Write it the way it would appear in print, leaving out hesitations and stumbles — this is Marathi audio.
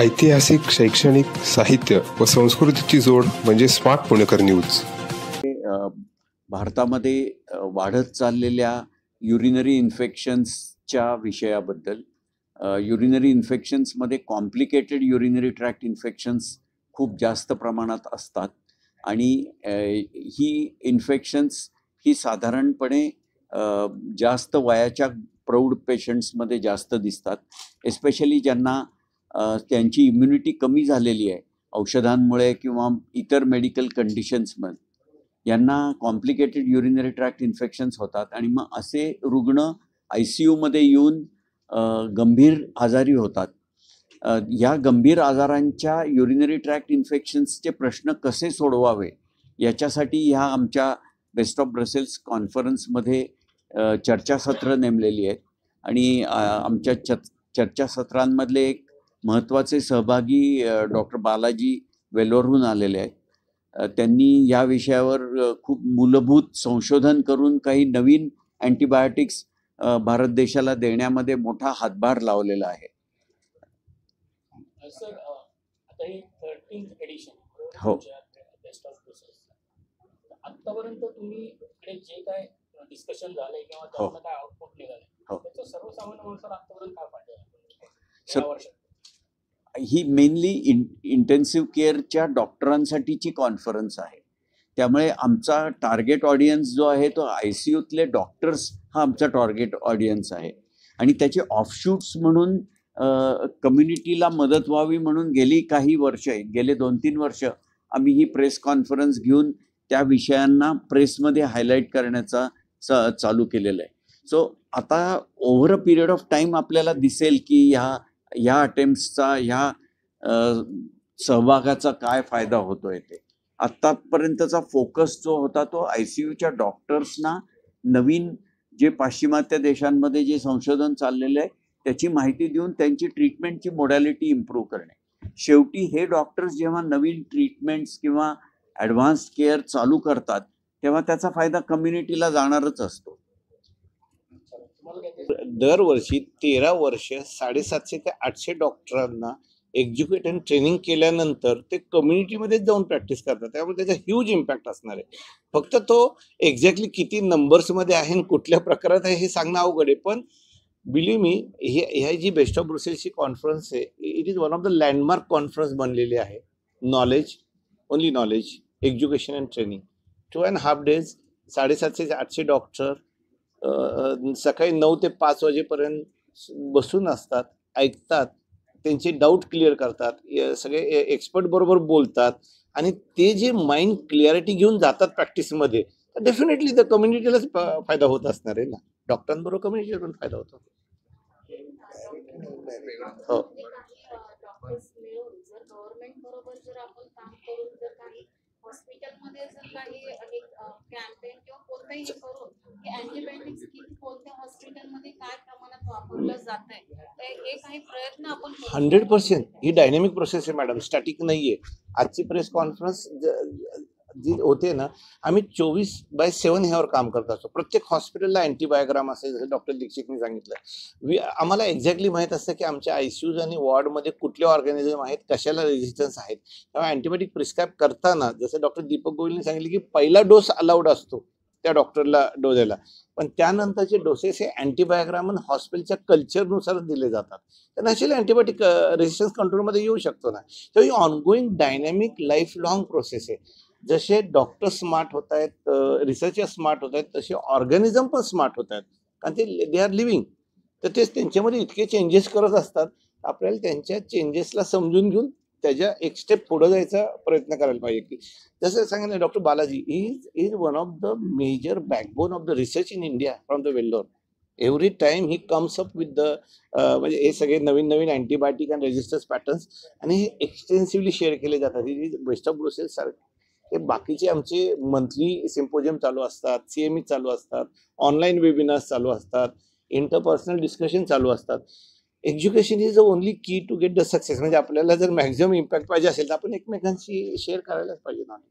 ऐतिहासिक, शैक्षणिक, साहित्य व संस्कृतीची जोड म्हणजे स्मार्ट पुणेकर न्यूज. भारतामध्ये वाढत चाललेल्या युरिनरी इन्फेक्शन्सच्या विषयाबद्दल, युरिनरी इन्फेक्शन्समध्ये कॉम्प्लिकेटेड युरिनरी ट्रॅक्ट इन्फेक्शन्स खूप जास्त प्रमाणात असतात आणि ही इन्फेक्शन्स ही साधारणपणे जास्त वयाच्या प्रौढ पेशंट्समध्ये जास्त दिसतात. एस्पेशली ज्यांना त्यांची इम्युनिटी कमी झालेली आहे औषधांमुळे किंवा इतर मेडिकल कंडिशन्समध्ये, यांना कॉम्प्लिकेटेड युरिनरी ट्रॅक्ट इन्फेक्शन्स होतात आणि मग असे रुग्ण ICUमध्ये येऊन गंभीर आजारी होतात. या गंभीर आजारांच्या युरिनरी ट्रॅक्ट इन्फेक्शन्सचे प्रश्न कसे सोडवावे याच्यासाठी ह्या आमच्या बेस्ट ऑफ ब्रसेल्स कॉन्फरन्समध्ये चर्चासत्र नेमलेली आहेत आणि आमच्या चर्चासत्रांमधले एक महत्त्वाचे सहभागी डॉक्टर बालाजी वेल्लोरहून आलेले आहेत. त्यांनी या विषयावर खूप मूलभूत संशोधन करून काही नवीन अँटीबायोटिक्स भारत देशाला देण्यामध्ये मोठा हातभार लावलेला आहे. सर, आता ही 13th एडिशन हो. बेस्ट ऑफ ब्रसेल्स, आतापर्यंत तुम्ही इकडे जे काय डिस्कशन झालंय किंवा त्यातनं काय आउटपुट निघाले, त्याचा सर्वसामान्य माणसाला आतापर्यंत काय फायदा झाला? ही मेनली इंटेन्सिव्ह केअरच्या डॉक्टरांसाठीची कॉन्फरन्स आहे. त्यामुळे आमचा टार्गेट ऑडियन्स जो आहे तो ICUतले डॉक्टर्स हा आमचा टार्गेट ऑडियन्स आहे आणि त्याचे ऑफशूट्स म्हणून कम्युनिटीला मदत व्हावी म्हणून गेली काही वर्ष, गेले 2-3 वर्ष आम्ही ही प्रेस कॉन्फरन्स घेऊन त्या विषयांना प्रेसमध्ये हायलाईट करण्याचा चालू केलेलं आहे. सो आता over a period of time आपल्याला दिसेल की ह्या अटेम्प्ट्सचा, ह्या सहभागाचा काय फायदा होतोय ते. आत्तापर्यंतचा फोकस जो होता तो ICUच्या डॉक्टर्सना नवीन जे पाश्चिमात्य देशांमध्ये जे संशोधन चाललेलं आहे त्याची माहिती देऊन त्यांची ट्रीटमेंटची मोडॅलिटी इम्प्रूव्ह करणे. शेवटी हे डॉक्टर्स जेव्हा नवीन ट्रीटमेंट्स किंवा ॲडव्हान्स्ड केअर चालू करतात तेव्हा त्याचा फायदा कम्युनिटीला जाणारच असतो. दरवर्षी 13 वर्ष 750 ते 800 डॉक्टरांना एज्युकेट अँड ट्रेनिंग केल्यानंतर ते कम्युनिटीमध्ये जाऊन प्रॅक्टिस करतात. त्यामुळे त्याचा ह्यूज इम्पॅक्ट असणार आहे. फक्त तो एक्झॅक्टली किती नंबर्समध्ये आहे आणि कुठल्या प्रकारात आहे हे सांगणं अवघड आहे. पण बिलीव्ह मी, ह्या जी बेस्ट ऑफ ब्रुसेल्सची कॉन्फरन्स आहे, it is one of the landmark conference बनलेली आहे. Knowledge, only knowledge, education and training, 2.5 days, 750 ते 800 डॉक्टर सकाळी 9 ते 5 वाजेपर्यंत बसून असतात, ऐकतात, त्यांचे डाऊट क्लिअर करतात, सगळे एक्सपर्ट बरोबर बोलतात आणि ते जे माइंड क्लिअरिटी घेऊन जातात प्रॅक्टिसमध्ये, तर डेफिनेटली त्या कम्युनिटीलाच फायदा होत असणार आहे ना. डॉक्टरांबरोबर कम्युनिटीला पण फायदा होतो. हो. हॉस्पिटलमध्ये जर काही कॅम्पेन किंवा कोणताही करून की अँटीबायोटिक्स किती कोणत्या हॉस्पिटलमध्ये काय प्रमाणात वापरलं जात आहे, हे काही प्रयत्न आपण 100% ही डायनॅमिक प्रोसेस आहे मॅडम, स्टॅटिक नाही आहे. आजची प्रेस कॉन्फरन्स जी होते ना, आम्ही 24/7 ह्यावर काम करत असतो. प्रत्येक हॉस्पिटलला अँटीबायोग्राम असेल, जसं डॉक्टर दीक्षितने सांगितलं. आम्हाला एक्झॅक्टली माहीत असतं की आमच्या ICUज आणि वॉर्डमध्ये कुठले ऑर्गॅनिझम आहेत, कशाला रेजिस्टन्स आहेत. तेव्हा अँटीबायोटिक प्रिस्क्राईब करताना जसं डॉक्टर दीपक गोयलने सांगितलं की पहिला डोस अलाउड असतो त्या डॉक्टरला डोस द्यायला, पण त्यानंतरचे डोसेस हे अँटीबायोग्राम आणि हॉस्पिटलच्या कल्चरनुसार दिले जातात. तर नॅचरली अँटीबायोटिक रेजिस्टन्स कंट्रोलमध्ये येऊ शकतो ना. तर ही ongoing dynamic life long process आहे. जसे डॉक्टर स्मार्ट होत आहेत, रिसर्चर स्मार्ट होत आहेत, तसे ऑर्गॅनिझम पण स्मार्ट होत आहेत, कारण दे आर लिव्हिंग. तर तेच त्यांच्यामध्ये इतके चेंजेस करत असतात. आपल्याला त्यांच्या चेंजेसला समजून घेऊन त्याच्या एक स्टेप पुढे जायचा प्रयत्न करायला पाहिजे. की जसं सांगितलं doctor Balaji is one of the major backbone of the research in India from the Vellore. Every time he comes up with the म्हणजे हे सगळे नवीन नवीन अँटीबायोटिक अँड रेजिस्टन्स पॅटर्न्स आणि हे एक्सटेन्सिव्हली शेअर केले जातात. बेस्ट ऑफ ब्रुसेल्स सारखे हे बाकीचे आमचे मंथली सिम्पोजियम चालू असतात, CME चालू असतात, ऑनलाईन वेबिनार्स चालू असतात, इंटरपर्सनल डिस्कशन चालू असतात. एज्युकेशन इज द ओनली की टू गेट द सक्सेस. म्हणजे आपल्याला जर मॅक्झिमम इम्पॅक्ट पाहिजे असेल तर आपण एकमेकांशी शेअर करायलाच पाहिजे नॉलेज.